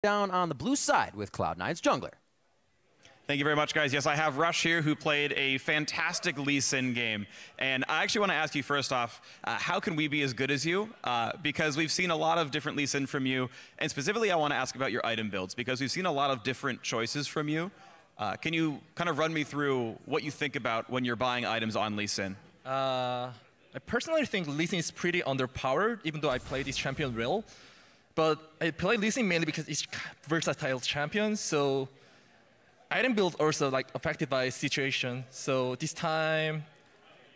down on the blue side with Cloud9's jungler. Thank you very much, guys. Yes, I have Rush here, who played a fantastic Lee Sin game. And I actually want to ask you first off, how can we be as good as you? Because we've seen a lot of different Lee Sin from you. And specifically, I want to ask about your item builds, because we've seen a lot of different choices from you. Can you kind of run me through what you think about when you're buying items on Lee Sin? I personally think Lee Sin is pretty underpowered, even though I play this champion well. But I play Lee Sin mainly because it's versatile champion, so item build also like affected by situation. So this time,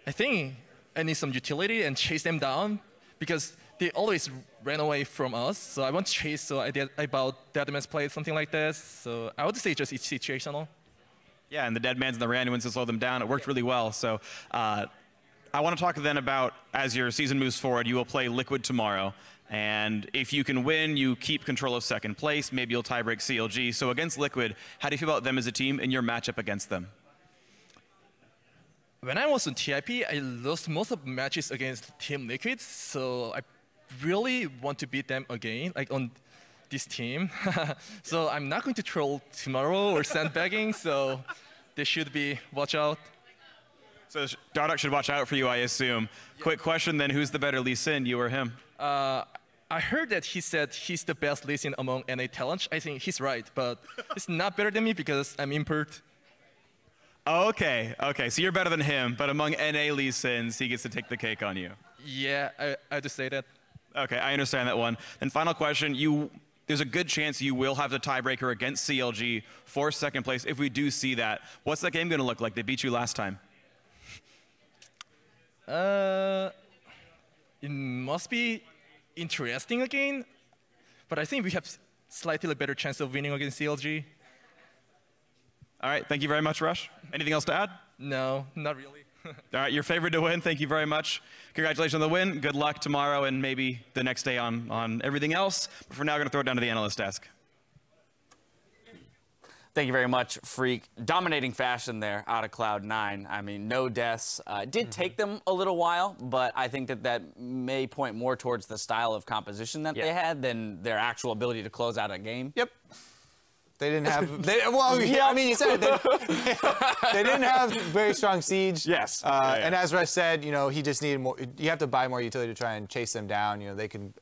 I think I need some utility and chase them down because they always ran away from us. So I want to chase, so I bought Deadman's Plate, something like this. So I would say just it's situational. Yeah, and the Deadmans and the Randuins to slow them down, it worked really well. So I want to talk then about, as your season moves forward, you will play Liquid tomorrow. And if you can win, you keep control of second place. Maybe you'll tiebreak CLG. So against Liquid, how do you feel about them as a team in your matchup against them? When I was on TIP, I lost most of the matches against Team Liquid. So I really want to beat them again, like on this team. So I'm not going to troll tomorrow or sandbagging. So they should be watch out. So Dardoch should watch out for you, I assume. Yeah. Quick question then, who's the better Lee Sin, you or him? I heard that he said he's the best Lee Sin among NA talents. I think he's right, but he's not better than me because I'm impert. Okay, so you're better than him, but among NA Lee Sins, he gets to take the cake on you. Yeah, I just say that. Okay, I understand that one. And final question, there's a good chance you will have the tiebreaker against CLG for second place. If we do see that, what's that game going to look like? They beat you last time. It must be interesting again, but I think we have slightly better chance of winning against CLG. All right, thank you very much, Rush. Anything else to add? No, not really. All right, your favorite to win, thank you very much. Congratulations on the win. Good luck tomorrow and maybe the next day on everything else. But for now, I'm going to throw it down to the analyst desk. Thank you very much, Freak. Dominating fashion there out of Cloud9. I mean, no deaths. It did take them a little while, but I think that may point more towards the style of composition that they had than their actual ability to close out a game. Yep. They didn't have. Well, yeah, I mean, you said it. They didn't have very strong siege. Yes. And as Rush said, he just needed more. You have to buy more utility to try and chase them down. They can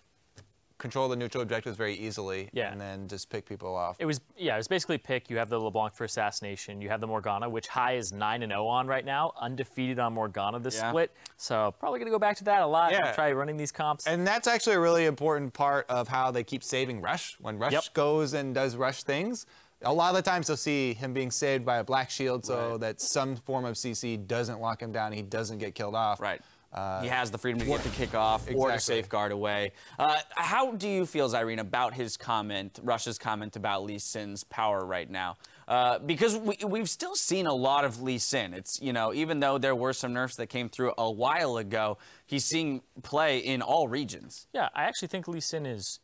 control the neutral objectives very easily, and then just pick people off. It was basically pick. You have the LeBlanc for assassination. You have the Morgana, which High is 9-0 on right now, undefeated on Morgana this split. So probably gonna go back to that a lot. And try running these comps. And that's actually a really important part of how they keep saving Rush. When Rush goes and does Rush things, a lot of the times you'll see him being saved by a black shield, so that some form of CC doesn't lock him down. He doesn't get killed off. Right. He has the freedom to get the kick off or to safeguard away. How do you feel, Zyrene, about his comment, Rush's comment about Lee Sin's power right now? Because we've still seen a lot of Lee Sin. It's, even though there were some nerfs that came through a while ago, he's seeing play in all regions. Yeah, I actually think Lee Sin is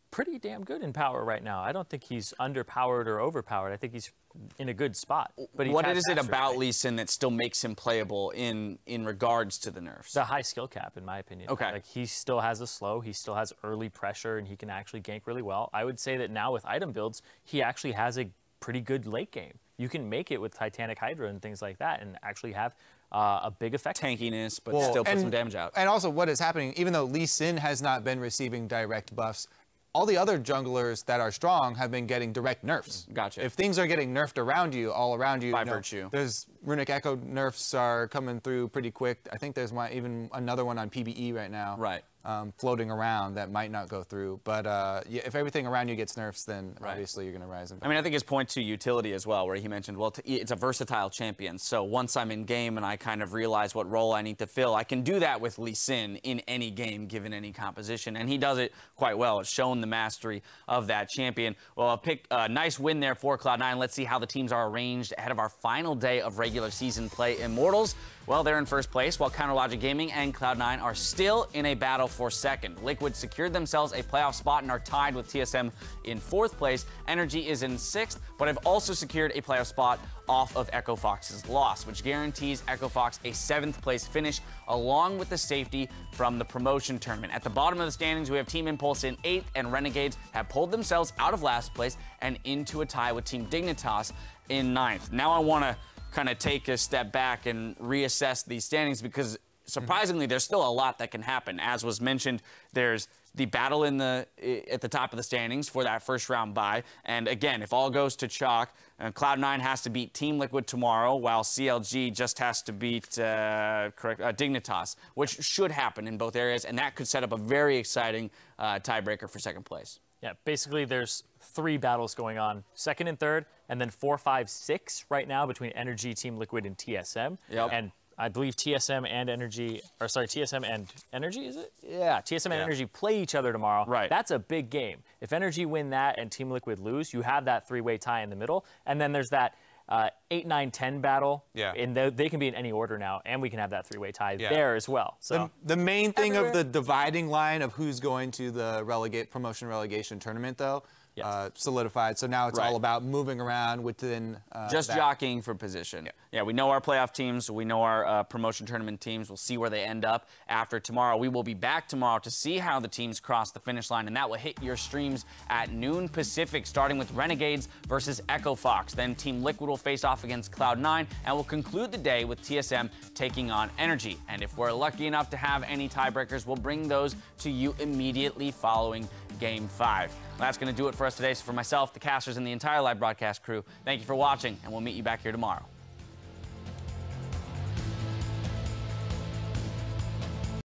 pretty damn good in power right now. I don't think he's underpowered or overpowered. I think he's in a good spot. But what is it about Lee Sin that still makes him playable in regards to the nerfs? The high skill cap, in my opinion. Okay. Like, he still has a slow, he still has early pressure, and he can actually gank really well. I would say that now with item builds, he actually has a pretty good late game. You can make it with Titanic Hydra and things like that and actually have a big effect. Tankiness, but still put some damage out. And also what is happening, even though Lee Sin has not been receiving direct buffs, all the other junglers that are strong have been getting direct nerfs. Gotcha. If things are getting nerfed around you, all around you, by virtue, there's Runic Echo nerfs are coming through pretty quick. I think there's even another one on PBE right now. Right. Floating around that might not go through. But yeah, if everything around you gets nerfs, then obviously you're going to rise in power. I mean, I think his point to utility as well, where he mentioned, well, it's a versatile champion. So once I'm in game and I kind of realize what role I need to fill, I can do that with Lee Sin in any game, given any composition. And he does it quite well. It's shown the mastery of that champion. Well, a nice win there for Cloud9. Let's see how the teams are arranged ahead of our final day of regular season play. Immortals Well, they're in first place, while Counterlogic Gaming and Cloud9 are still in a battle for second. Liquid secured themselves a playoff spot and are tied with TSM in fourth place. Energy is in sixth, but have also secured a playoff spot off of Echo Fox's loss, which guarantees Echo Fox a seventh place finish, along with the safety from the promotion tournament. At the bottom of the standings, we have Team Impulse in eighth, and Renegades have pulled themselves out of last place and into a tie with Team Dignitas in ninth. Now I want to kind of take a step back and reassess these standings, because surprisingly, there's still a lot that can happen. As was mentioned, there's the battle at the top of the standings for that first round bye. And again, if all goes to chalk, Cloud9 has to beat Team Liquid tomorrow, while CLG just has to beat Dignitas, which should happen in both areas, and that could set up a very exciting tiebreaker for second place. Yeah, basically there's 3 battles going on, second and third, and then 4, 5, 6 right now between Energy, Team Liquid, and TSM. Yep. And I believe TSM and Energy, or sorry, TSM and Energy, is it? Yeah, TSM and Energy play each other tomorrow. Right. That's a big game. If Energy win that and Team Liquid lose, you have that 3-way tie in the middle. And then there's that 8, 9, 10 battle. Yeah. And they can be in any order now, and we can have that 3-way tie there as well. So the main thing of the dividing line of who's going to the promotion relegation tournament, though, solidified. So now it's all about moving around within just jockeying for position. Yeah, we know our playoff teams. We know our promotion tournament teams. We'll see where they end up after tomorrow. We will be back tomorrow to see how the teams cross the finish line, and that will hit your streams at noon Pacific, starting with Renegades versus Echo Fox. Then Team Liquid will face off against Cloud9, and we'll conclude the day with TSM taking on Energy. And if we're lucky enough to have any tiebreakers, we'll bring those to you immediately following Game 5. That's going to do it for us today. So for myself, the casters, and the entire live broadcast crew, thank you for watching, and we'll meet you back here tomorrow.